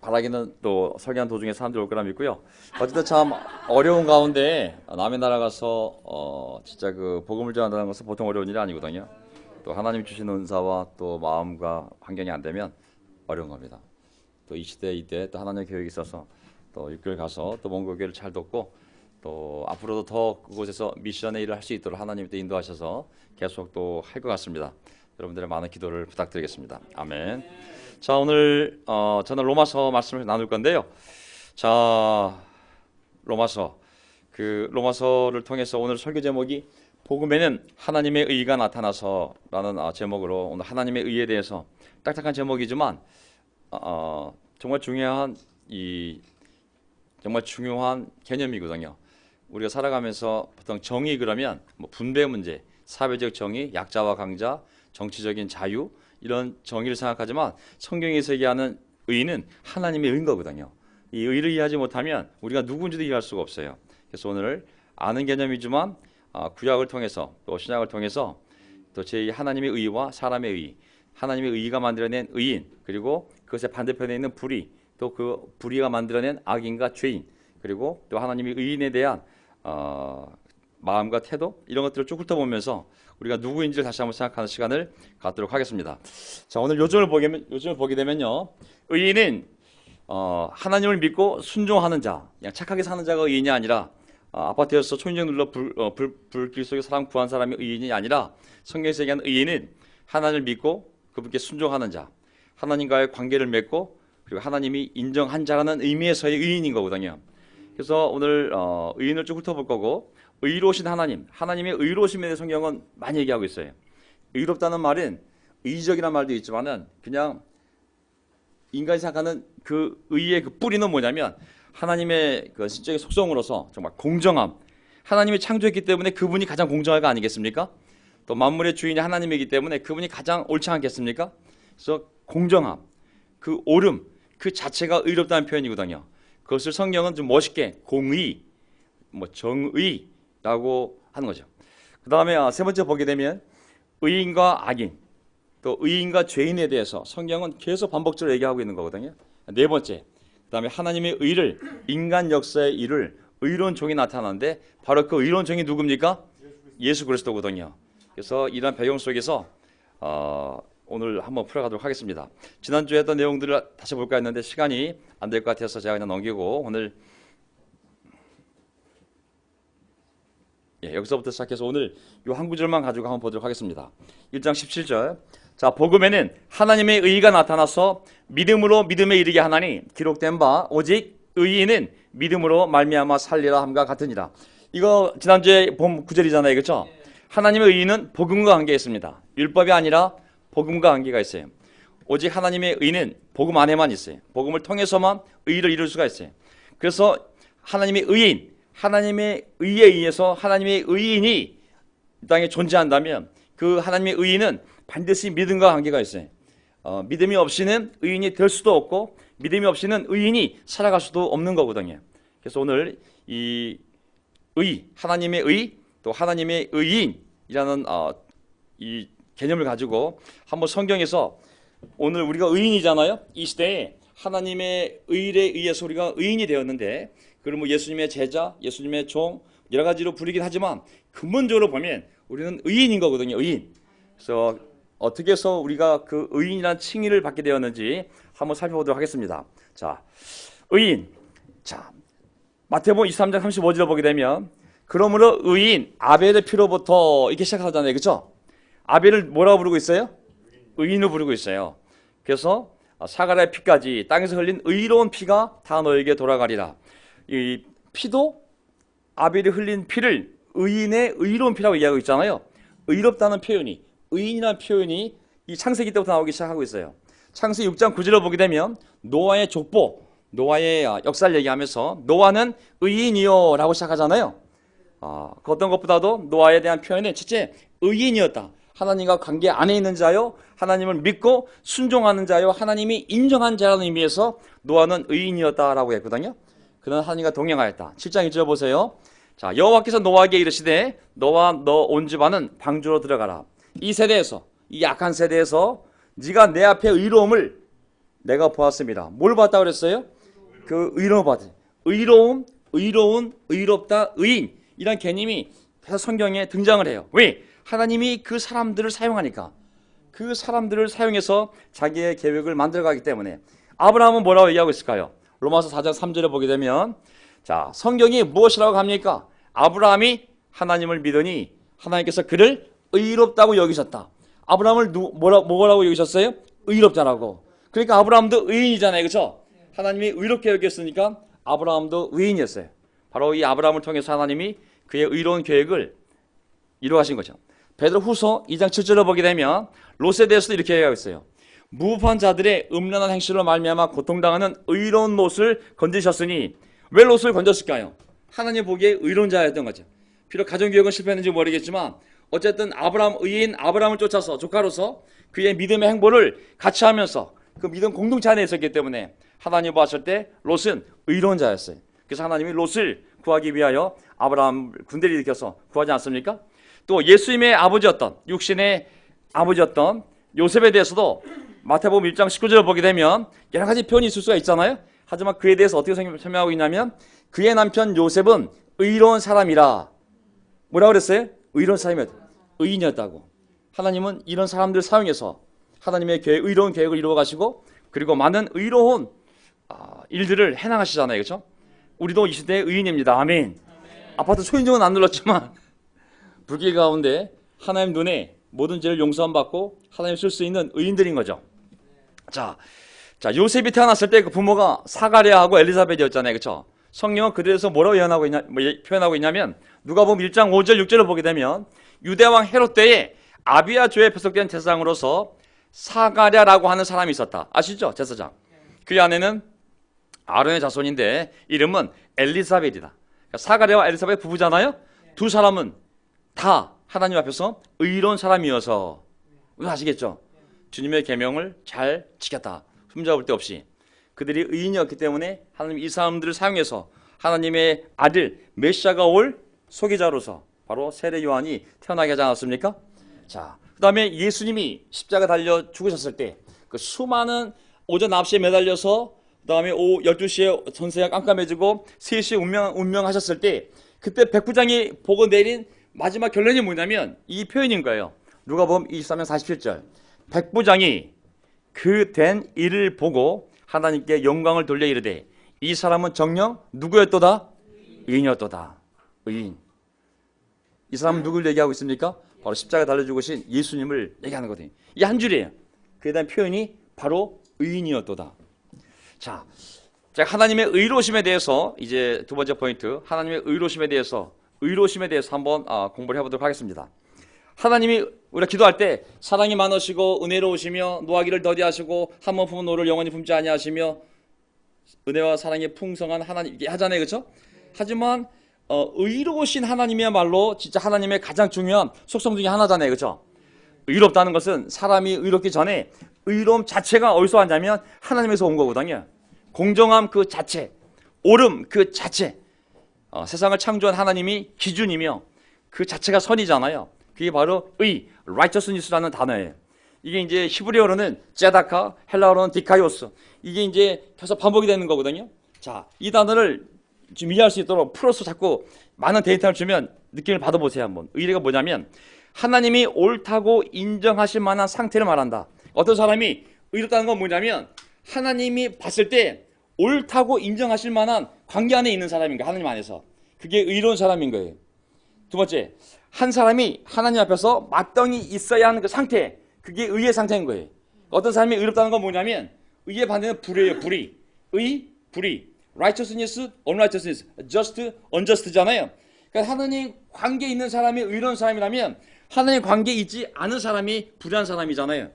바라기는 또 설교한 도중에 사람들이 올 거라 믿고요. 어쨌든 참 어려운 가운데 남의 나라 가서 진짜 그 복음을 전한다는 것은 보통 어려운 일이 아니거든요. 또 하나님이 주신 은사와 또 마음과 환경이 안 되면 어려운 겁니다. 또 이 시대 이때 또 하나님의 계획이 있어서 또 육교를 가서 또 먼 교회를 잘 돕고 또 앞으로도 더 그곳에서 미션의 일을 할 수 있도록 하나님이 또 인도하셔서 계속 또 할 것 같습니다. 여러분들의 많은 기도를 부탁드리겠습니다. 아멘. 자, 오늘 저는 로마서 말씀을 나눌 건데요. 자, 로마서를 통해서 오늘 설교 제목이 복음에는 하나님의 의가 나타나서라는 제목으로 오늘 하나님의 의에 대해서 딱딱한 제목이지만 정말 중요한 개념이거든요. 우리가 살아가면서 보통 정의 그러면 뭐 분배 문제, 사회적 정의, 약자와 강자, 정치적인 자유 이런 정의를 생각하지만 성경에서 얘기하는 의는 하나님의 의인 거거든요. 이 의를 이해하지 못하면 우리가 누구인지도 이해할 수가 없어요. 그래서 오늘 아는 개념이지만 구약을 통해서 또 신약을 통해서 또 제2 하나님의 의와 사람의 의, 하나님의 의가 만들어낸 의인, 그리고 그것의 반대편에 있는 불의, 또 그 불의가 만들어낸 악인과 죄인, 그리고 또 하나님의 의인에 대한 마음과 태도 이런 것들을 쭉 훑어보면서 우리가 누구인지를 다시 한번 생각하는 시간을 갖도록 하겠습니다. 자, 오늘 요점을 보게 되면요, 의인은 하나님을 믿고 순종하는 자, 그냥 착하게 사는 자가 의인이 아니라 아파트에서 초인종 눌러 불길 속에 사람 구한 사람이 의인이 아니라 성경에서 얘기하는 의인은 하나님을 믿고 그분께 순종하는 자, 하나님과의 관계를 맺고 그리고 하나님이 인정한 자라는 의미에서의 의인인 거거든요. 그래서 오늘 의인을 쭉 훑어볼 거고, 의로우신 하나님의 의로우심에 대해 성경은 많이 얘기하고 있어요. 의롭다는 말은 의적이라는 말도 있지만은 그냥 인간이 생각하는 그 의의 그 뿌리는 뭐냐면 하나님의 그 신적인 속성으로서 정말 공정함. 하나님이 창조했기 때문에 그분이 가장 공정한 아니겠습니까? 또 만물의 주인이 하나님이기 때문에 그분이 가장 옳지 않겠습니까? 그래서 공정함, 그 옳음, 그 자체가 의롭다는 표현이거든요. 그것을 성경은 좀 멋있게 공의, 정의라고 하는 거죠. 그 다음에 세 번째 보게 되면 의인과 악인, 또 의인과 죄인에 대해서 성경은 계속 반복적으로 얘기하고 있는 거거든요. 네 번째, 그 다음에 하나님의 의를, 인간 역사의 일을 의로운 종이 나타나는데 바로 그 의로운 종이 누굽니까? 예수 그리스도거든요. 그래서 이런 배경 속에서 오늘 한번 풀어가도록 하겠습니다. 지난주에 했던 내용들을 다시 볼까 했는데 시간이 안 될 것 같아서 제가 그냥 넘기고 오늘 여기서부터 시작해서 오늘 이 한 구절만 가지고 한번 보도록 하겠습니다. 1장 17절. 자, 복음에는 하나님의 의가 나타나서 믿음으로 믿음에 이르게 하나니 기록된 바 오직 의인은 믿음으로 말미암아 살리라 함과 같으니라. 이거 지난주에 본 구절이잖아요, 그렇죠? 하나님의 의인은 복음과 관계있습니다. 율법이 아니라 복음과 관계가 있어요. 오직 하나님의 의는 복음 안에만 있어요. 복음을 통해서만 의를 이룰 수가 있어요. 그래서 하나님의 의인, 하나님의 의에 의해서 하나님의 의인이 이 땅에 존재한다면 그 하나님의 의인은 반드시 믿음과 관계가 있어요. 믿음이 없이는 의인이 될 수도 없고 믿음이 없이는 의인이 살아갈 수도 없는 거거든요. 그래서 오늘 이 의, 하나님의 의, 또 하나님의 의인이라는 이 개념을 가지고 한번 성경에서 오늘 우리가 의인이잖아요. 이 시대에 하나님의 의에 의해서 우리가 의인이 되었는데 그걸 뭐 예수님의 제자, 예수님의 종 여러 가지로 부르긴 하지만 근본적으로 보면 우리는 의인인 거거든요. 의인. 그래서 어떻게 해서 우리가 그 의인이라는 칭의를 받게 되었는지 한번 살펴보도록 하겠습니다. 자, 의인. 자, 마태복음 23장 35절을 보게 되면 그러므로 의인 아벨의 피로부터 이렇게 시작하잖아요. 그렇죠? 아벨을 뭐라고 부르고 있어요? 의인으로 부르고 있어요. 그래서 사가랴의 피까지 땅에서 흘린 의로운 피가 다 너에게 돌아가리라. 이 피도 아벨이 흘린 피를 의인의 의로운 피라고 얘기하고 있잖아요. 의롭다는 표현이, 의인이라는 표현이 이 창세기 때부터 나오기 시작하고 있어요. 창세기 6장 9절을 보게 되면 노아의 족보, 노아의 역사를 얘기하면서 노아는 의인이요 라고 시작하잖아요. 그 어떤 것보다도 노아에 대한 표현은 첫째 의인이었다. 하나님과 관계 안에 있는 자요, 하나님을 믿고 순종하는 자요, 하나님이 인정한 자라는 의미에서 노아는 의인이었다라고 했거든요. 그는 하나님과 동행하였다. 7장 1절 보세요. 자, 여호와께서 노아에게 이르시되 너와 너 온 집안은 방주로 들어가라. 이 세대에서, 이 약한 세대에서 네가 내 앞에 의로움을 내가 보았습니다. 뭘 봤다 그랬어요? 그 의로움 봤다. 의로움, 의롭다, 의인 이란 개념이 계속 성경에 등장을 해요. 왜? 하나님이 그 사람들을 사용하니까. 그 사람들을 사용해서 자기의 계획을 만들어가기 때문에. 아브라함은 뭐라고 얘기하고 있을까요? 로마서 4장 3절에 보게 되면, 자, 성경이 무엇이라고 합니까? 아브라함이 하나님을 믿으니 하나님께서 그를 의롭다고 여기셨다. 아브라함을 뭐라고 여기셨어요? 의롭다라고. 그러니까 아브라함도 의인이잖아요, 그렇죠? 하나님이 의롭게 여겼으니까 아브라함도 의인이었어요. 바로 이 아브라함을 통해서 하나님이 그의 의로운 계획을 이루어가신 거죠. 베드로후서 2장 7절을 보게 되면 롯에 대해서도 이렇게 얘기하고 있어요. 무부한 자들의 음란한 행실로 말미암아 고통당하는 의로운 롯을 건지셨으니. 왜 롯을 건졌을까요? 하나님 보기에 의로운 자였던 거죠. 비록 가정교육은 실패했는지 모르겠지만 어쨌든 아브라함, 의인 아브라함을 쫓아서 조카로서 그의 믿음의 행보를 같이 하면서 그 믿음 공동체 안에 있었기 때문에 하나님 봤을 때 롯은 의로운 자였어요. 그래서 하나님이 롯을 구하기 위하여 아브라함 군대를 일으켜서 구하지 않습니까? 또 예수님의 아버지였던, 육신의 아버지였던 요셉에 대해서도 마태복음 1장 19절을 보게 되면 여러 가지 표현이 있을 수가 있잖아요. 하지만 그에 대해서 어떻게 설명하고 있냐면 그의 남편 요셉은 의로운 사람이라. 뭐라고 그랬어요? 의로운 사람이었다. 의인이었다고. 하나님은 이런 사람들을 사용해서 하나님의 의로운 계획을 이루어 가시고 그리고 많은 의로운 일들을 해나가시잖아요. 그렇죠? 우리도 이 시대의 의인입니다. 아멘. 아파트 초인종은 안 눌렀지만 불길 가운데 하나님 눈에 모든 죄를 용서함 받고 하나님 쓸 수 있는 의인들인 거죠. 자, 요셉이 태어났을 때 그 부모가 사가랴하고 엘리사벳이었잖아요. 그렇죠? 성령은 그들에서 뭐라고 표현하고 있냐면 누가복음 1장 5절 6절을 보게 되면 유대왕 헤롯 때에 아비야 조에 배속된 제사장으로서 사가랴라고 하는 사람이 있었다. 아시죠? 제사장. 그 안에는 아론의 자손인데 이름은 엘리사벳이다. 그러니까 사가랴와 엘리사벳 부부잖아요. 두 사람은 다 하나님 앞에서 의로운 사람이어서, 이거 아시겠죠? 주님의 계명을 잘 지켰다. 흠잡을 데 없이. 그들이 의인이었기 때문에 하나님 이 사람들을 사용해서 하나님의 아들 메시아가 올 소개자로서 바로 세례 요한이 태어나게 하지 않았습니까? 자, 그 다음에 예수님이 십자가 달려 죽으셨을 때 그 수많은 오전 9시에 매달려서 그 다음에 오후 12시에 전세가 깜깜해지고 3시에 운명하셨을 때 그때 백부장이 보고 내린 마지막 결론이 뭐냐면 이 표현인 거예요. 누가복음 23장 47절. 백부장이 그 된 일을 보고 하나님께 영광을 돌려 이르되 이 사람은 정녕 누구였도다? 의인이었도다. 의인. 이 사람은 누구를 얘기하고 있습니까? 바로 십자가에 달려 죽으신 예수님을 얘기하는 거거든요. 이게 한 줄이에요. 그에 대한 표현이 바로 의인이었도다. 자, 하나님의 의로우심에 대해서 이제 두 번째 포인트, 하나님의 의로우심에 대해서 한번 공부를 해보도록 하겠습니다. 하나님이 우리가 기도할 때 사랑이 많으시고 은혜로우시며 노하기를 더디하시고 한 번 품은 노를 영원히 품지 아니하시며 은혜와 사랑이 풍성한 하나님, 이게 하잖아요, 그렇죠? 하지만 의로우신 하나님이야말로 진짜 하나님의 가장 중요한 속성 중에 하나잖아요, 그렇죠? 의롭다는 것은 사람이 의롭기 전에 의로움 자체가 어디서 왔냐면 하나님에서 온 거거든요. 공정함 그 자체, 옳음 그 자체, 세상을 창조한 하나님이 기준이며 그 자체가 선이잖아요. 그게 바로 righteousness라는 단어예요. 이게 이제 히브리어로는 제다카, 헬라어로는 디카이오스. 이게 이제 계속 반복이 되는 거거든요. 자, 이 단어를 좀 이해할 수 있도록 풀어서 자꾸 많은 데이터를 주면 느낌을 받아보세요, 한번. 의례가 뭐냐면 하나님이 옳다고 인정하실 만한 상태를 말한다. 어떤 사람이 의롭다는 건 뭐냐면 하나님이 봤을 때 옳다고 인정하실 만한 관계 안에 있는 사람인 거예요. 하나님 안에서. 그게 의로운 사람인 거예요. 두 번째, 한 사람이 하나님 앞에서 마땅히 있어야 하는 그 상태, 그게 의의 상태인 거예요. 어떤 사람이 의롭다는 건 뭐냐면 의의 반대는 불이에요. 불의, 불의, righteousness, unrighteousness, just, unjust잖아요. 그러니까 하나님 관계에 있는 사람이 의로운 사람이라면 하나님 관계에 있지 않은 사람이 불의한 사람이잖아요.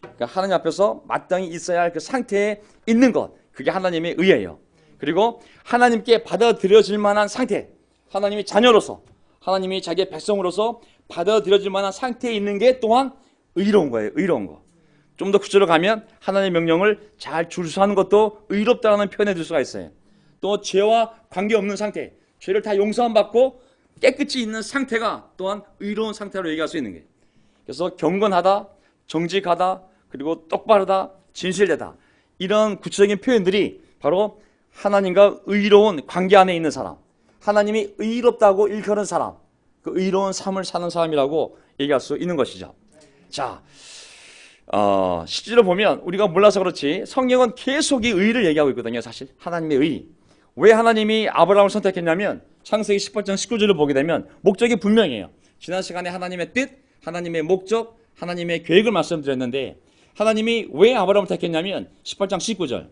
그러니까 하나님 앞에서 마땅히 있어야 할 그 상태에 있는 것, 그게 하나님의 의예요. 그리고 하나님께 받아들여질 만한 상태, 하나님의 자녀로서, 하나님이 자기의 백성으로서 받아들여질 만한 상태에 있는 게 또한 의로운 거예요. 의로운 거. 좀 더 구체로 가면 하나님의 명령을 잘 준수하는 것도 의롭다는 표현해 줄 수가 있어요. 또 죄와 관계없는 상태, 죄를 다 용서함 받고 깨끗이 있는 상태가 또한 의로운 상태로 얘기할 수 있는 거예요. 그래서 경건하다, 정직하다, 그리고 똑바르다, 진실되다. 이런 구체적인 표현들이 바로 하나님과 의로운 관계 안에 있는 사람, 하나님이 의롭다고 일컬은 사람, 그 의로운 삶을 사는 사람이라고 얘기할 수 있는 것이죠. 자, 실제로 보면 우리가 몰라서 그렇지 성경은 계속 이 의를 얘기하고 있거든요. 사실 하나님의 의. 왜 하나님이 아브라함을 선택했냐면 창세기 18장 19절을 보게 되면 목적이 분명해요. 지난 시간에 하나님의 뜻, 하나님의 목적, 하나님의 계획을 말씀드렸는데 하나님이 왜 아브라함을 택했냐면 18장 19절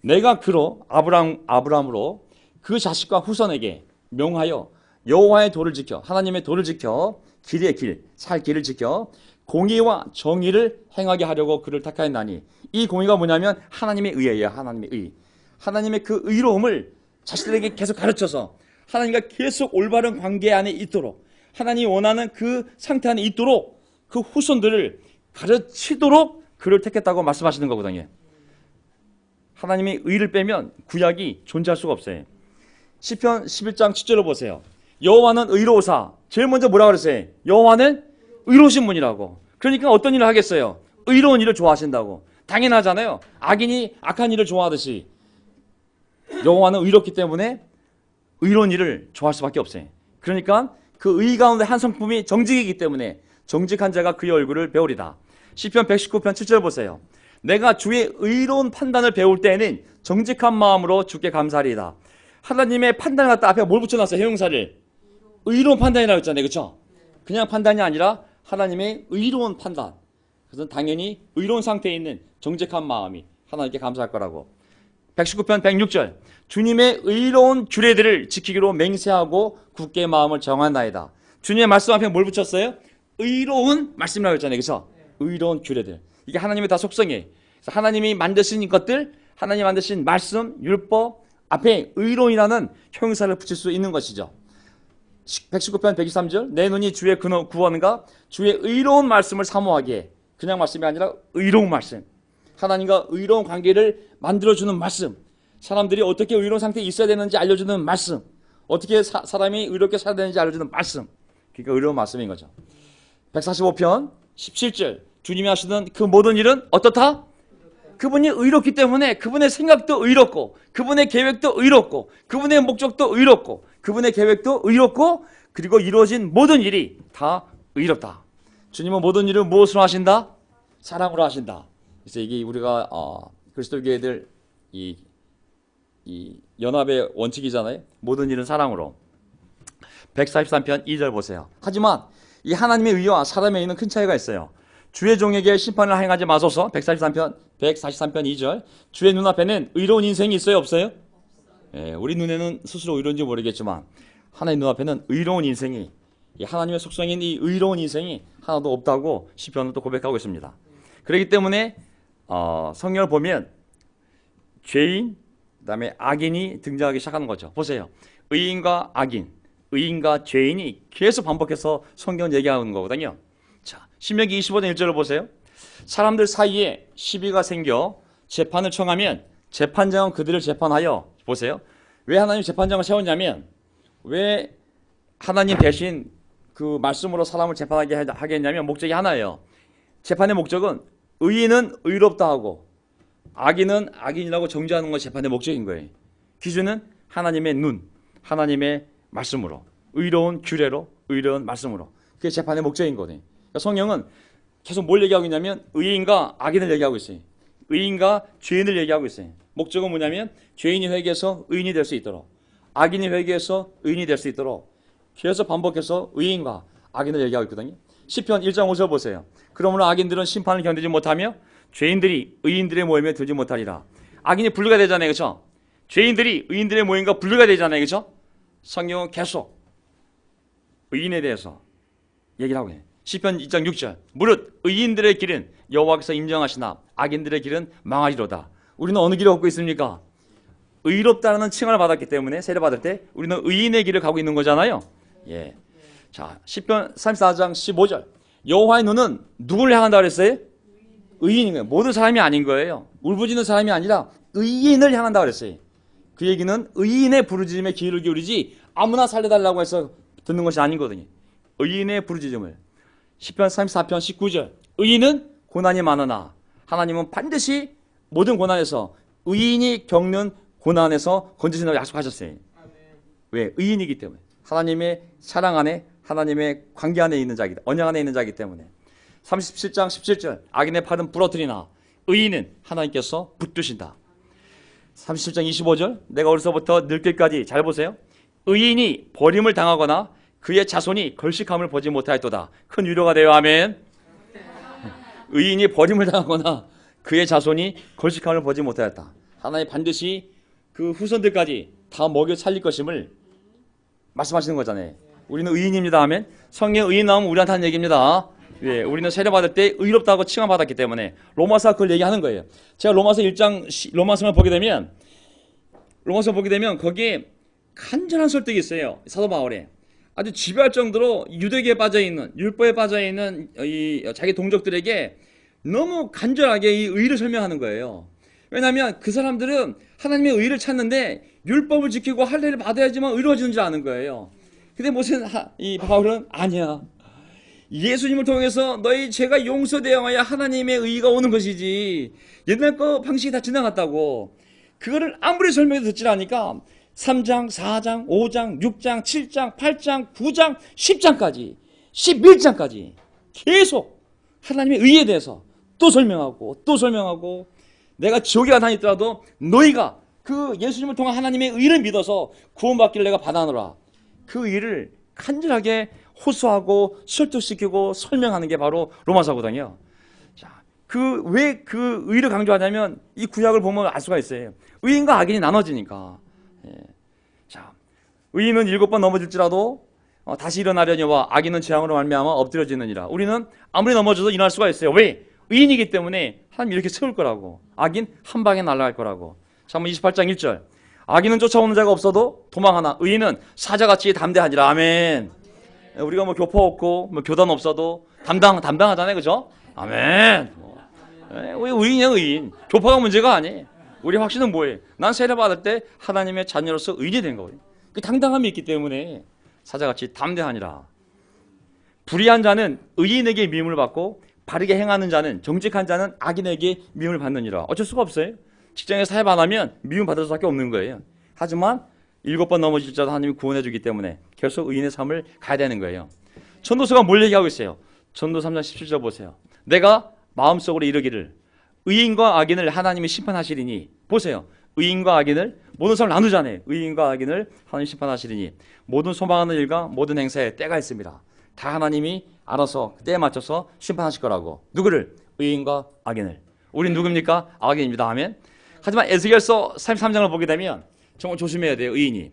내가 그로 아브라함으로 그 자식과 후손에게 명하여 여호와의 도를 지켜 하나님의 도를 지켜 길의 길, 살 길을 지켜 공의와 정의를 행하게 하려고 그를 택하였나니 이 공의가 뭐냐면 하나님의 의예요. 하나님의 의. 하나님의 그 의로움을 자신들에게 계속 가르쳐서 하나님과 계속 올바른 관계 안에 있도록 하나님이 원하는 그 상태 안에 있도록 그 후손들을 가르치도록 그를 택했다고 말씀하시는 거거든요. 하나님의 의를 빼면 구약이 존재할 수가 없어요. 시편 11장 7절을 보세요. 여호와는 의로우사. 제일 먼저 뭐라 그랬어요? 여호와는 의로우신 분이라고. 그러니까 어떤 일을 하겠어요? 의로운 일을 좋아하신다고. 당연하잖아요. 악인이 악한 일을 좋아하듯이 여호와는 의롭기 때문에 의로운 일을 좋아할 수밖에 없어요. 그러니까 그 의 가운데 한 성품이 정직이기 때문에 정직한 자가 그의 얼굴을 배우리다. 시편 119편 7절 보세요. 내가 주의 의로운 판단을 배울 때에는 정직한 마음으로 주께 감사하리이다. 하나님의 판단을 갖다 앞에 뭘 붙여놨어요? 형용사를. 의로운 판단이라고 했잖아요. 그렇죠? 그냥 판단이 아니라 하나님의 의로운 판단. 그래서 당연히 의로운 상태에 있는 정직한 마음이 하나님께 감사할 거라고. 119편 106절 주님의 의로운 규례들을 지키기로 맹세하고 굳게 마음을 정한나이다. 주님의 말씀 앞에 뭘 붙였어요? 의로운 말씀이라고 했잖아요. 그래서 의로운 규례들. 이게 하나님의 다 속성이에요. 그래서 하나님이 만드신 것들, 하나님이 만드신 말씀, 율법 앞에 의로운이라는 형용사를 붙일 수 있는 것이죠. 119편 123절 내 눈이 주의 구원과 주의 의로운 말씀을 사모하기에 그냥 말씀이 아니라 의로운 말씀. 하나님과 의로운 관계를 만들어주는 말씀. 사람들이 어떻게 의로운 상태에 있어야 되는지 알려주는 말씀. 어떻게 사람이 의롭게 살아야 되는지 알려주는 말씀. 그러니까 의로운 말씀인 거죠. 145편 17절 주님이 하시는 그 모든 일은 어떻다? 그분이 의롭기 때문에 그분의 생각도 의롭고 그분의 계획도 의롭고 그분의 목적도 의롭고 그분의 계획도 의롭고 그리고 이루어진 모든 일이 다 의롭다. 주님은 모든 일을 무엇으로 하신다? 사랑으로 하신다. 그래서 이게 우리가 그리스도교회들 이 연합의 원칙이잖아요. 모든 일은 사랑으로. 143편 2절 보세요. 하지만 이 하나님의 의와 사람의 의는 큰 차이가 있어요. 주의 종에게 심판을 행하지 마소서. 143편 2절 주의 눈앞에는 의로운 인생이 있어요? 없어요? 예, 우리 눈에는 스스로 의로운지 모르겠지만 하나님 눈앞에는 의로운 인생이 하나님의 속성인 이 의로운 인생이 하나도 없다고 시편은 또 고백하고 있습니다. 그렇기 때문에 성경을 보면 죄인 그다음에 악인이 등장하기 시작하는 거죠. 보세요. 의인과 악인, 의인과 죄인이 계속 반복해서 성경 얘기하는 거거든요. 자, 신명기 25장 1절을 보세요. 사람들 사이에 시비가 생겨 재판을 청하면 재판장은 그들을 재판하여 보세요. 왜 하나님 재판장을 세웠냐면 왜 하나님 대신 그 말씀으로 사람을 재판하게 하겠냐면 목적이 하나예요. 재판의 목적은 의인은 의롭다 하고 악인은 악인이라고 정죄하는 것이 재판의 목적인 거예요. 기준은 하나님의 눈, 하나님의 말씀으로 의로운 규례로 의로운 말씀으로 그게 재판의 목적인 거예요. 그러니까 성경은 계속 뭘 얘기하고 있냐면 의인과 악인을 얘기하고 있어요. 의인과 죄인을 얘기하고 있어요. 목적은 뭐냐면 죄인이 회개해서 의인이 될 수 있도록 악인이 회개해서 의인이 될 수 있도록 계속 반복해서 의인과 악인을 얘기하고 있거든요. 시편 1장 5절 보세요. 그러므로 악인들은 심판을 견디지 못하며 죄인들이 의인들의 모임에 들지 못하리라. 악인이 분류가 되잖아요. 그렇죠? 죄인들이 의인들의 모임과 분류가 되잖아요. 그렇죠? 성경은 계속 의인에 대해서 얘기를 하고 있어요. 시편 2장 6절 무릇 의인들의 길은 여호와께서 인정하시나 악인들의 길은 망하리로다. 우리는 어느 길을 걷고 있습니까? 의롭다는 칭을 받았기 때문에 세례받을 때 우리는 의인의 길을 가고 있는 거잖아요. 예. 자, 시편 34장 15절 여호와의 눈은 누구를 향한다 그랬어요? 의인인 거예요. 모든 사람이 아닌 거예요. 울부짖는 사람이 아니라 의인을 향한다 그랬어요. 그 얘기는 의인의 부르짖음에 귀를 기울이지 아무나 살려달라고 해서 듣는 것이 아니거든요. 의인의 부르짖음을. 시편 34편 19절 의인은 고난이 많으나 하나님은 반드시 모든 고난에서 의인이 겪는 고난에서 건지신다고 약속하셨어요. 왜? 의인이기 때문에. 하나님의 사랑 안에, 하나님의 관계 안에 있는 자이기, 언약 안에 있는 자이기 때문에. 37장 17절 악인의 팔은 부러뜨리나 의인은 하나님께서 붙드신다. 37장 25절 내가 어려서부터 늙기까지 잘 보세요. 의인이 버림을 당하거나 그의 자손이 걸식함을 보지 못하였도다. 큰 위로가 되어 아멘. 의인이 버림을 당하거나 그의 자손이 걸식함을 보지 못하였다. 하나님 반드시 그 후손들까지 다 먹여 살릴 것임을 말씀하시는 거잖아요. 우리는 의인입니다. 아멘. 성령 의인 나오면 우리한테 하는 얘기입니다. 예, 우리는 세례받을 때 의롭다고 칭함받았기 때문에 로마서 그걸 얘기하는 거예요. 제가 로마서 1장 로마서만 보게 되면 거기에 간절한 설득이 있어요. 사도 바울에 아주 지배할 정도로 유대계에 빠져있는, 율법에 빠져있는 이 자기 동족들에게 너무 간절하게 이 의를 설명하는 거예요. 왜냐하면 그 사람들은 하나님의 의를 찾는데 율법을 지키고 할례를 받아야지만 의로워지는 줄 아는 거예요. 근데 무슨 이 바울은 아니야. 예수님을 통해서 너희 죄가 용서되어야 하나님의 의가 오는 것이지. 옛날 거 방식이 다 지나갔다고. 그거를 아무리 설명해도 듣질 않으니까 3장, 4장, 5장, 6장, 7장, 8장, 9장, 10장까지 11장까지 계속 하나님의 의에 대해서 또 설명하고 내가 지옥에 다니더라도 너희가 그 예수님을 통한 하나님의 의를 믿어서 구원받기를 내가 받아노라. 그 의를 간절하게 호소하고 설득시키고 설명하는 게 바로 로마서거든요. 자, 왜 그 의를 강조하냐면 이 구약을 보면 알 수가 있어요. 의인과 악인이 나눠지니까. 예. 자, 의인은 7번 넘어질지라도 다시 일어나려니와 악인은 재앙으로 말미암아 엎드려지느니라. 우리는 아무리 넘어져도 일어날 수가 있어요. 왜? 의인이기 때문에 하나님 이렇게 세울 거라고. 악인 한 방에 날아갈 거라고. 자, 28장 1절. 악인은 쫓아오는 자가 없어도 도망하나 의인은 사자같이 담대하니라. 아멘. 우리가 뭐 교포 없고 뭐 교단 없어도 담당하잖아요. 그죠? 아멘. 우리 의인이야, 의인. 교포가 문제가 아니에요. 우리 확신은 뭐예요? 난 세례받을 때 하나님의 자녀로서 의인이 된 거예요. 그 당당함이 있기 때문에 사자같이 담대하니라. 불의한 자는 의인에게 미움을 받고 바르게 행하는 자는, 정직한 자는 악인에게 미움을 받느니라. 어쩔 수가 없어요. 직장에서 사업 안 하면 미움 받을 수밖에 없는 거예요. 하지만 7번 넘어질 자도 하나님이 구원해 주기 때문에 계속 의인의 삶을 가야 되는 거예요. 전도서가 뭘 얘기하고 있어요? 전도 3장 17절 보세요. 내가 마음속으로 이르기를 의인과 악인을 하나님이 심판하시리니. 보세요. 의인과 악인을 모든 사람을 나누잖아요. 의인과 악인을 하나님이 심판하시리니 모든 소망하는 일과 모든 행사에 때가 있습니다. 다 하나님이 알아서 때에 맞춰서 심판하실 거라고. 누구를? 의인과 악인을. 우린 누굽니까? 악인입니다. 아멘. 하지만 에스겔서 33장을 보게 되면 정말 조심해야 돼요. 의인이.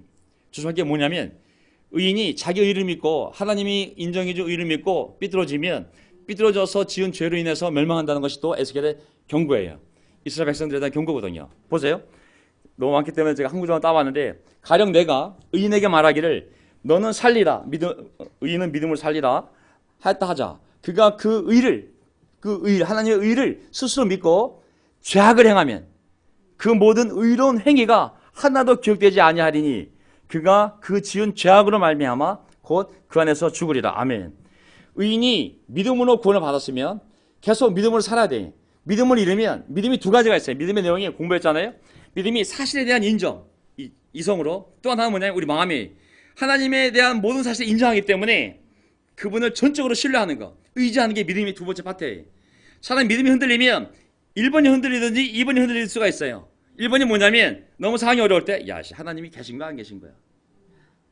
조심할 게 뭐냐면 의인이 자기 의를 믿고 하나님이 인정해 준 의를 믿고 삐뚤어져서 지은 죄로 인해서 멸망한다는 것이 또 에스겔의 경고예요. 이스라엘 백성들에 대한 경고거든요. 보세요. 너무 많기 때문에 제가 한 구절만 따봤는데 가령 내가 의인에게 말하기를 너는 살리라. 의인은 믿음을 살리라. 하였다 하자. 그가 그 의를 하나님의 의를 스스로 믿고 죄악을 행하면 그 모든 의로운 행위가 하나도 기억되지 아니하리니 그가 그 지은 죄악으로 말미암아 곧 그 안에서 죽으리라. 아멘. 의인이 믿음으로 구원을 받았으면 계속 믿음으로 살아야 돼. 믿음을 잃으면 믿음이 두 가지가 있어요. 믿음의 내용이 공부했잖아요. 믿음이 사실에 대한 인정, 이성으로. 또 하나는 뭐냐면 우리 마음이 하나님에 대한 모든 사실을 인정하기 때문에 그분을 전적으로 신뢰하는 거, 의지하는 게 믿음이 두 번째 파트예요. 사람 믿음이 흔들리면 1번이 흔들리든지 2번이 흔들릴 수가 있어요. 1번이 뭐냐면 너무 상황이 어려울 때 야, 하나님이 계신 거야 안 계신 거야?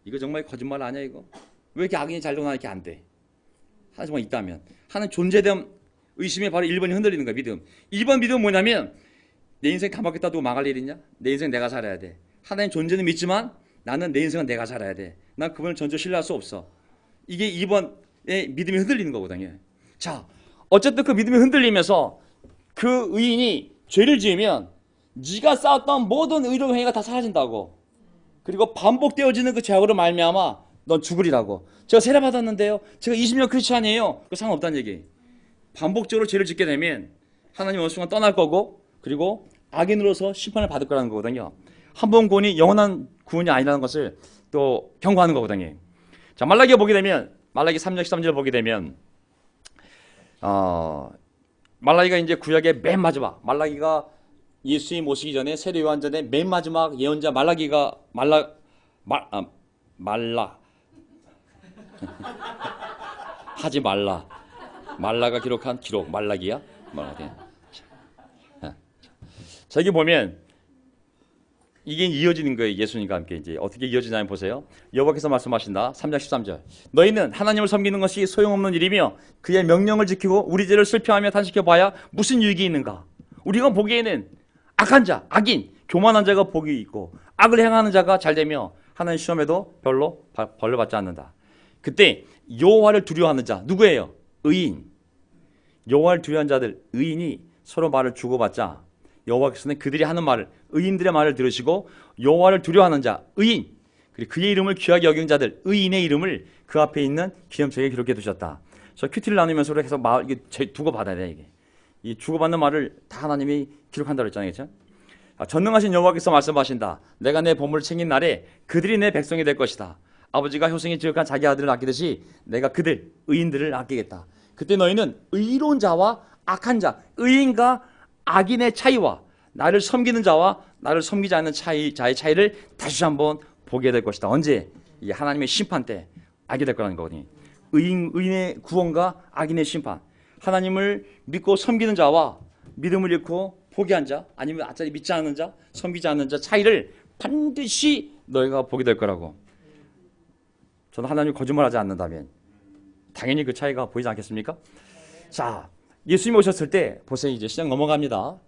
이거 정말 거짓말 아니야 이거? 왜 이렇게 악인이 잘 되고 이렇게 안 돼? 하지만 있다면 하나님 존재에 대한 의심이 바로 1번이 흔들리는 거야. 믿음. 2번 믿음은 뭐냐면 내 인생 다 먹겠다 두고 망할 일 있냐? 내 인생 내가 살아야 돼. 하나님 존재는 믿지만 나는 내 인생은 내가 살아야 돼. 난 그분을 전적으로 신뢰할 수 없어. 이게 2번의 믿음이 흔들리는 거거든요. 자, 어쨌든 그 믿음이 흔들리면서 그 의인이 죄를 지으면 네가 쌓았던 모든 의로운 행위가 다 사라진다고. 그리고 반복되어지는 그 죄악으로 말미암아 넌 죽으리라고. 제가 세례 받았는데요. 제가 20년 크리스찬이에요. 그 상관없다는 얘기. 반복적으로 죄를 짓게 되면 하나님 어느 순간 떠날 거고 그리고 악인으로서 심판을 받을 거라는 거거든요. 한 번 구원이 영원한 구원이 아니라는 것을 또 경고하는 거거든요. 자, 말라기에 보게 되면 말라기 3장 13절 보게 되면 말라기가 이제 구약의 맨 마지막 말라기가 예수님 모시기 전에 세례 요한전에 맨 마지막 예언자 말라 하지 말라가 기록한 기록 말라기야. 자, 여기 보면 이게 이어지는 거예요. 예수님과 함께 이제 어떻게 이어지냐면 보세요. 여호와께서 말씀하신다. 3장 13절. 너희는 하나님을 섬기는 것이 소용없는 일이며 그의 명령을 지키고 우리 죄를 슬퍼하며 탄식해 봐야 무슨 유익이 있는가? 우리가 보기에는 악한 자, 악인, 교만한 자가 복이 있고 악을 행하는 자가 잘 되며 하나님 시험에도 별로 벌을 받지 않는다. 그때 여호와를 두려워하는 자 누구예요? 의인. 여호와를 두려워하는 자들 의인이 서로 말을 주고받자 여호와께서는 그들이 하는 말을 의인들의 말을 들으시고 여호와를 두려워하는 자 의인 그리고 그의 이름을 귀하게 여기는 자들 의인의 이름을 그 앞에 있는 기념책에 기록해 두셨다. 그래서 큐티를 나누면서 계속 이게 두고 받아야 돼. 이게 이 주고받는 말을 다 하나님이 기록한다고 했잖아요. 그렇죠? 전능하신 여호와께서 말씀하신다. 내가 내 보물을 챙긴 날에 그들이 내 백성이 될 것이다. 아버지가 효생이 지극한 자기 아들을 아끼듯이 내가 그들 의인들을 아끼겠다. 그때 너희는 의로운 자와 악한 자 의인과 악인의 차이와 나를 섬기는 자와 나를 섬기지 않는 자의 차이를 다시 한번 보게 될 것이다. 언제? 이 하나님의 심판 때 알게 될 거라는 거거든요. 의인의 구원과 악인의 심판. 하나님을 믿고 섬기는 자와 믿음을 잃고 포기한 자 아니면 아짜리 믿지 않는 자 섬기지 않는 자 차이를 반드시 너희가 보게 될 거라고. 저는 하나님 거짓말하지 않는다면 당연히 그 차이가 보이지 않겠습니까? 자, 예수님이 오셨을 때 보세요. 이제 시작 넘어갑니다.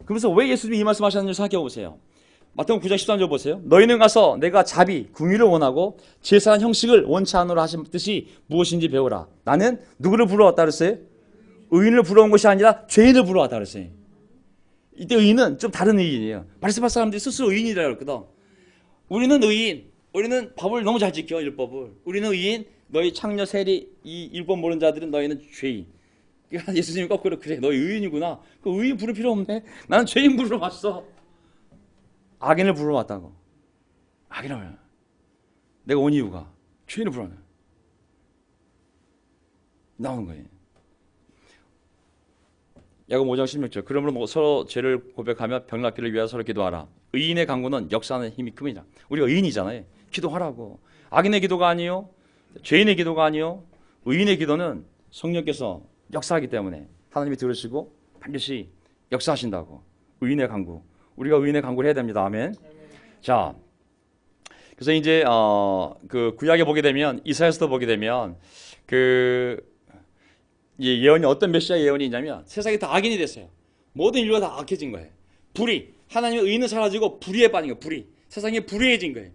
그러면서 왜 예수님이 이 말씀하셨는지 생각해 보세요. 마태복음 9장 13절 보세요. 너희는 가서 내가 자비, 궁의를 원하고 제사한 형식을 원치 않으라 하셨듯이 무엇인지 배우라. 나는 누구를 불러왔다 그랬어요? 의인을 불러온 것이 아니라 죄인을 불러왔다 그랬어요. 이때 의인은 좀 다른 의인이에요. 말씀할 사람들이 스스로 의인이라고 그랬거든. 우리는 의인, 우리는 법을 너무 잘 지켜, 율법을. 우리는 의인, 너희 창녀 세리 이 율법 모르는 자들은 너희는 죄인. 그러니까 예수님이 거꾸로 그래, 너희 의인이구나. 그 의인 부를 필요 없네. 나는 죄인 부르러 왔어. 악인을 부르러 왔다고. 악인을 내가 온 이유가 죄인을 부르러 나오는 거예요. 야고보 5장 16절. 그러므로 서로 죄를 고백하며 병 낫기를 위하여 서로 기도하라. 의인의 간구는 역사하는 힘이 큽니다. 우리가 의인이잖아요. 기도하라고. 악인의 기도가 아니요, 죄인의 기도가 아니요, 의인의 기도는 성령께서 역사하기 때문에 하나님이 들으시고 반드시 역사하신다고. 의인의 간구. 우리가 의인의 간구를 해야 됩니다. 아멘. 자, 그래서 이제 그 구약에 보게 되면 이사야서도 보게 되면 그 예언이 어떤 메시아 예언이 있냐면 세상이 다 악인이 됐어요. 모든 인류가 다 악해진 거예요. 불의. 하나님의 의는 사라지고 불의에 빠진 거예요. 불의. 세상이 불의해진 거예요.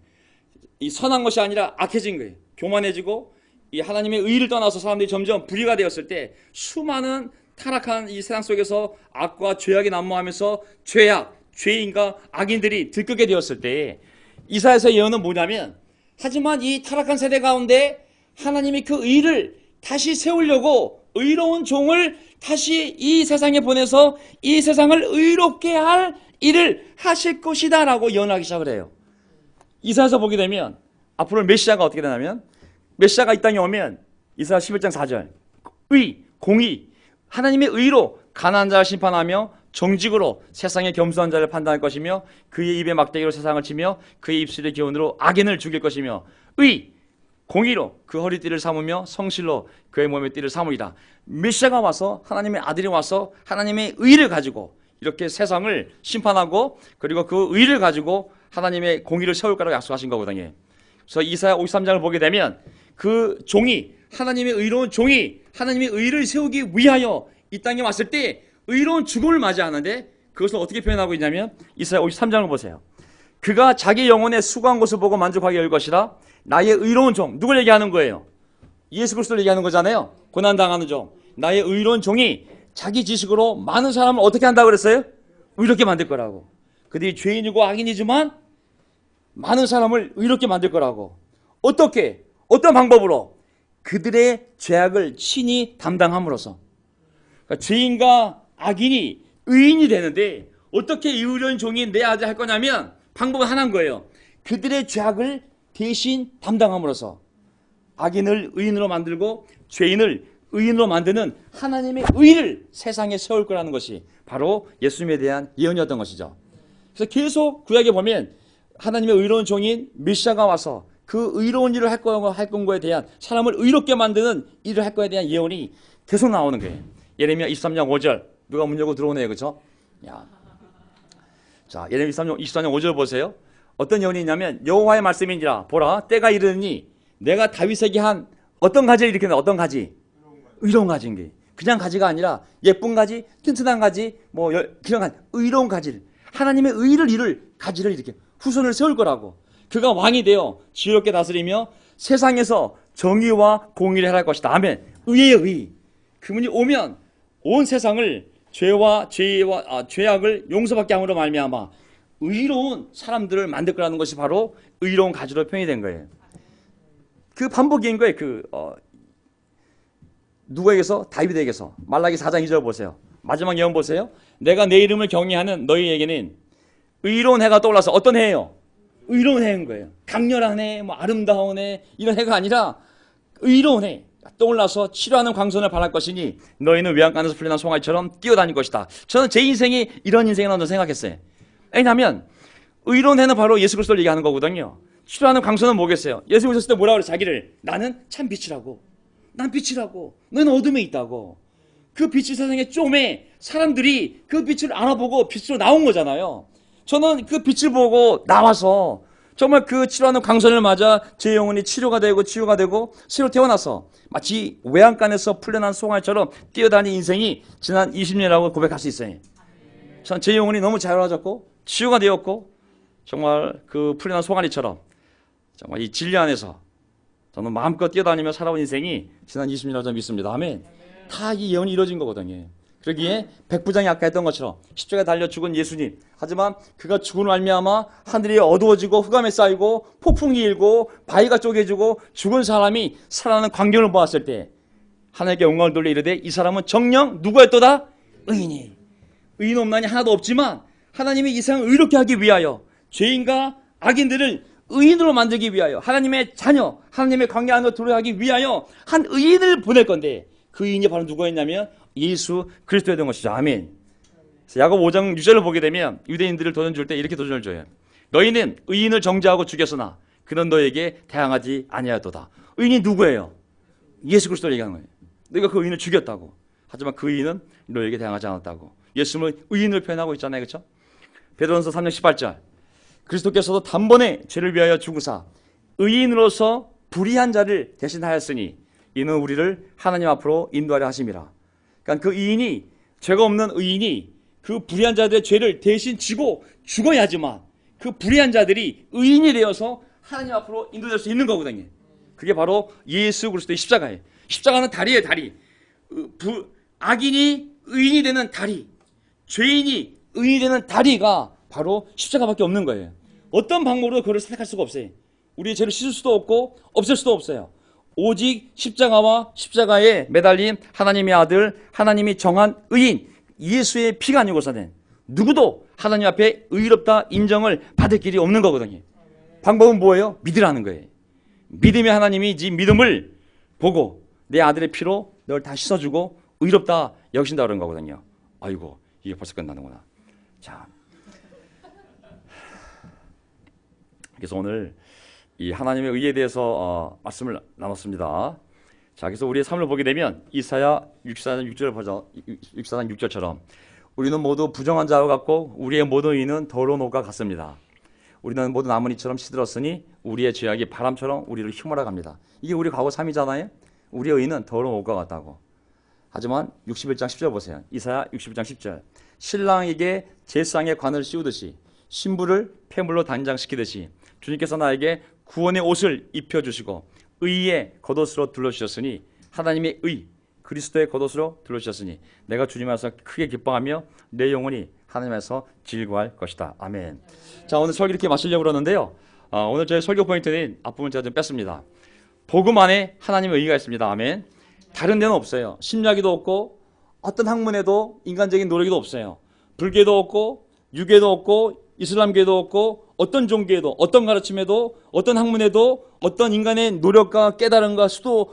이 선한 것이 아니라 악해진 거예요. 교만해지고 이 하나님의 의를 떠나서 사람들이 점점 불의가 되었을 때 수많은 타락한 이 세상 속에서 악과 죄악이 난무하면서 죄악, 죄인과 악인들이 들끓게 되었을 때 이사야서의 예언은 뭐냐면 하지만 이 타락한 세대 가운데 하나님이 그 의를 다시 세우려고 의로운 종을 다시 이 세상에 보내서 이 세상을 의롭게 할 일을 하실 것이다 라고 예언하기 시작을 해요. 이사야서 보게 되면 앞으로 메시아가 어떻게 되냐면 메시아가 이 땅에 오면 이사야 11장 4절 의, 공의, 하나님의 의로 가난한 자를 심판하며 정직으로 세상의 겸손한 자를 판단할 것이며 그의 입에 막대기로 세상을 치며 그의 입술의 기운으로 악인을 죽일 것이며 의, 공의로 그 허리띠를 삼으며 성실로 그의 몸의 띠를 삼으리라. 메시아가 와서 하나님의 아들이 와서 하나님의 의를 가지고 이렇게 세상을 심판하고 그리고 그 의를 가지고 하나님의 공의를 세울 거라고 약속하신 거거든요. 그래서 이사야 53장을 보게 되면 그 종이 하나님의 의로운 종이 하나님의 의를 세우기 위하여 이 땅에 왔을 때 의로운 죽음을 맞이하는데 그것을 어떻게 표현하고 있냐면 이사야 53장을 보세요. 그가 자기 영혼의 수고한 것을 보고 만족하게 할 것이라. 나의 의로운 종. 누굴 얘기하는 거예요? 예수 그리스도를 얘기하는 거잖아요. 고난당하는 종. 나의 의로운 종이 자기 지식으로 많은 사람을 어떻게 한다고 그랬어요? 의롭게 만들 거라고. 그들이 죄인이고 악인이지만 많은 사람을 의롭게 만들 거라고. 어떻게? 어떤 방법으로? 그들의 죄악을 친히 담당함으로써. 그러니까 죄인과 악인이 의인이 되는데 어떻게 이 의로운 종이 내 아들 할 거냐면 방법은 하나인 거예요. 그들의 죄악을 대신 담당함으로써 악인을 의인으로 만들고 죄인을 의인으로 만드는 하나님의 의를 세상에 세울 거라는 것이 바로 예수님에 대한 예언이었던 것이죠. 그래서 계속 구약에 보면 하나님의 의로운 종인 메시아가 와서 그 의로운 일을 할 거에 대한 사람을 의롭게 만드는 일을 할 거에 대한 예언이 계속 나오는 거예요. 예레미야 23장 5절 누가 문 열고 들어오네요. 그렇죠? 야. 자, 예레미야 24장 5절 보세요. 어떤 예언이 있냐면 여호와의 말씀이니라 보라 때가 이르니 내가 다윗에게 한 어떤 가지를 일으킨다. 어떤 가지? 의로운 가지인 게 그냥 가지가 아니라 예쁜 가지, 튼튼한 가지, 뭐 그런 가지, 의로운 가지를 하나님의 의를 이룰 가지를 이렇게 후손을 세울 거라고. 그가 왕이 되어 지혜롭게 다스리며 세상에서 정의와 공의를 행할 것이다. 아멘. 의의 의. 그분이 오면 온 세상을 죄악을 용서받게 함으로 말미암아 의로운 사람들을 만들 거라는 것이 바로 의로운 가지로 표현이 된 거예요. 그 반복인 거예요. 누구에게서? 다윗에게서. 말라기 4장 2절 보세요. 마지막 예언 보세요. 내가 내 이름을 경외하는 너희에게는 의로운 해가 떠올라서 어떤 해예요? 의로운 해인 거예요. 강렬한 해, 아름다운 해 이런 해가 아니라 의로운 해 떠올라서 치료하는 광선을 발할 것이니 너희는 외양간에서 풀려난 송아지처럼 뛰어다닐 것이다. 저는 제 인생이 이런 인생이라고 생각했어요. 왜냐하면 의로운 해는 바로 예수 그리스도를 얘기하는 거거든요. 치료하는 광선은 뭐겠어요? 예수 오셨을 때 뭐라고 그래? 자기를 나는 참 빛이라고. 난 빛이라고. 너는 어둠에 있다고. 그 빛이 세상에 쪼매 사람들이 그 빛을 알아보고 빛으로 나온 거잖아요. 저는 그 빛을 보고 나와서 정말 그 치료하는 광선을 맞아 제 영혼이 치료가 되고 치유가 되고 새로 태어나서 마치 외양간에서 풀려난 송아지처럼 뛰어다닌 인생이 지난 20년이라고 고백할 수 있어요. 전 제 영혼이 너무 자유로워졌고 치유가 되었고 정말 그 풀려난 송아지처럼 정말 이 진리 안에서 저는 마음껏 뛰어다니며 살아온 인생이 지난 20년이라고 저는 믿습니다. 아멘. 다 이 예언이 이루어진 거거든요. 그러기에 백부장이 아까 했던 것처럼 십자가에 달려 죽은 예수님. 하지만 그가 죽은 말미암아 하늘이 어두워지고 흑암에 쌓이고 폭풍이 일고 바위가 쪼개지고 죽은 사람이 살아나는 광경을 보았을 때 하나님께 영광을 돌려 이르되 이 사람은 정녕 누구였도다? 의인이. 의인 없나니 하나도 없지만 하나님이 이 세상을 의롭게 하기 위하여 죄인과 악인들을 의인으로 만들기 위하여 하나님의 자녀, 하나님의 관계 안으로 들어가기 위하여 한 의인을 보낼 건데 그 의인이 바로 누구였냐면 예수 그리스도였던 것이죠. 아멘. 야고보 5장 6절을 보게 되면 유대인들을 도전 줄 때 이렇게 도전을 줘요. 너희는 의인을 정죄하고 죽였으나 그는 너에게 대항하지 아니하였도다. 의인이 누구예요? 예수 그리스도를 얘기하는 거예요. 너희가 그 의인을 죽였다고. 하지만 그 의인은 너에게 대항하지 않았다고. 예수님은 의인을 표현하고 있잖아요. 그렇죠? 베드로전서 3장 18절. 그리스도께서도 단번에 죄를 위하여 죽으사 의인으로서 불의한 자를 대신하였으니 이는 우리를 하나님 앞으로 인도하려 하심이라. 그러니까 그 의인이 죄가 없는 의인이 그 불의한 자들의 죄를 대신 지고 죽어야지만 그 불의한 자들이 의인이 되어서 하나님 앞으로 인도될 수 있는 거거든요. 그게 바로 예수 그리스도의 십자가예요. 십자가는 다리예요. 다리. 악인이 의인이 되는 다리, 죄인이 의인이 되는 다리가 바로 십자가밖에 없는 거예요. 어떤 방법으로 그걸 선택할 수가 없어요. 우리의 죄를 씻을 수도 없고 없앨 수도 없어요. 오직 십자가와 십자가에 매달린 하나님의 아들, 하나님이 정한 의인, 예수의 피가 아니고서는 누구도 하나님 앞에 의롭다 인정을 받을 길이 없는 거거든요. 방법은 뭐예요? 믿으라는 거예요. 믿음의 하나님이 네 믿음을 보고 내 아들의 피로 널 다 씻어주고 의롭다 여기신다 그런 거거든요. 아이고, 이게 벌써 끝나는구나. 자, 그래서 오늘 이 하나님의 의에 대해서 말씀을 나눴습니다. 자, 그래서 우리의 삶을 보게 되면 이사야 64장 6절을 보죠. 64장 6절처럼 우리는 모두 부정한 자와 같고 우리의 모든 의는 더러운 옷과 같습니다. 우리는 모두 나뭇잎처럼 시들었으니 우리의 죄악이 바람처럼 우리를 휘몰아 갑니다. 이게 우리 과거 삶이잖아요. 우리의 의는 더러운 옷과 같다고. 하지만 61장 10절 보세요. 이사야 61장 10절. 신랑에게 제상의 관을 씌우듯이 신부를 폐물로 단장시키듯이 주님께서 나에게 구원의 옷을 입혀주시고 의의 겉옷으로 둘러주셨으니 하나님의 의 그리스도의 겉옷으로 둘러주셨으니 내가 주님 안에서 크게 기뻐하며 내 영혼이 하나님에서 즐거워할 것이다. 아멘. 자, 오늘 설교 이렇게 마치려고 그러는데요. 오늘 저희 설교 포인트는 앞부분 제가 좀 뺐습니다. 복음 안에 하나님의 의가 있습니다. 아멘. 다른 데는 없어요. 심리학에도 없고 어떤 학문에도 인간적인 노력도 없어요. 불교도 없고 유교도 없고 이슬람교도 없고 어떤 종교에도, 어떤 가르침에도, 어떤 학문에도, 어떤 인간의 노력과 깨달음과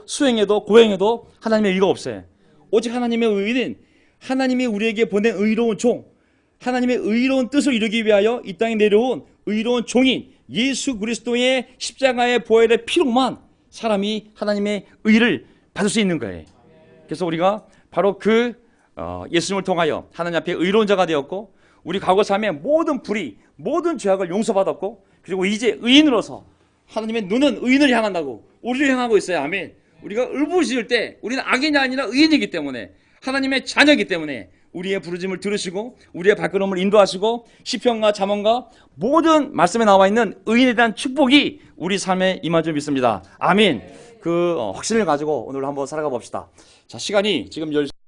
수행에도, 고행에도 하나님의 의가 없어요. 오직 하나님의 의는 하나님이 우리에게 보낸 의로운 종, 하나님의 의로운 뜻을 이루기 위하여 이 땅에 내려온 의로운 종인 예수 그리스도의 십자가의 보혈의 피로만 사람이 하나님의 의를 받을 수 있는 거예요. 그래서 우리가 바로 그 예수님을 통하여 하나님 앞에 의로운 자가 되었고, 우리 과거 삶의 모든 불의, 모든 죄악을 용서받았고, 그리고 이제 의인으로서 하나님의 눈은 의인을 향한다고 우리를 향하고 있어요. 아멘. 우리가 울부짖을 때 우리는 악인이 아니라 의인이기 때문에, 하나님의 자녀이기 때문에 우리의 부르짐을 들으시고 우리의 발걸음을 인도하시고, 시편과 잠언과 모든 말씀에 나와 있는 의인에 대한 축복이 우리 삶에 임한 줄 믿습니다. 아멘. 그 확신을 가지고 오늘 한번 살아가 봅시다. 자, 시간이 지금